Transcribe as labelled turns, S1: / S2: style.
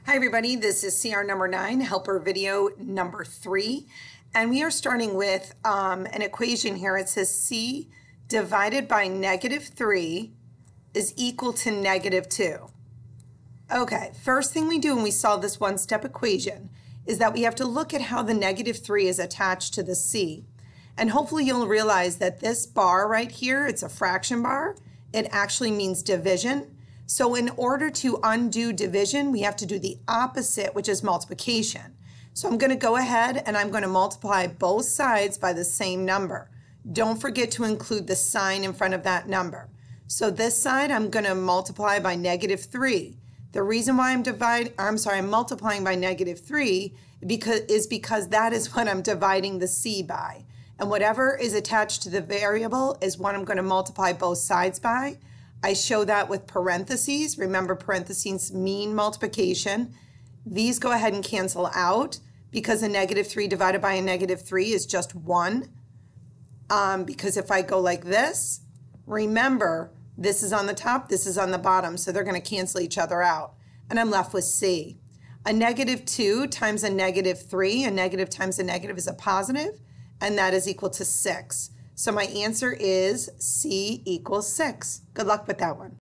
S1: Hi everybody, this is CR number 9, helper video number 3, and we are starting with an equation here. It says C divided by -3 is equal to -2. Okay, first thing we do when we solve this one-step equation is that we have to look at how the -3 is attached to the C. And hopefully you'll realize that this bar right here, it's a fraction bar. It actually means division. So in order to undo division, we have to do the opposite, which is multiplication. So I'm going to go ahead and I'm going to multiply both sides by the same number. Don't forget to include the sign in front of that number. So this side I'm going to multiply by -3. The reason why I'm multiplying by -3 is because that is what I'm dividing the C by. And whatever is attached to the variable is what I'm going to multiply both sides by. I show that with parentheses. Remember, parentheses mean multiplication. These go ahead and cancel out because a -3 divided by a -3 is just 1. Because if I go like this, remember, this is on the top, this is on the bottom, so they're going to cancel each other out. And I'm left with C. A -2 times a -3, a negative times a negative is a positive, and that is equal to 6. So my answer is C equals 6. Good luck with that one.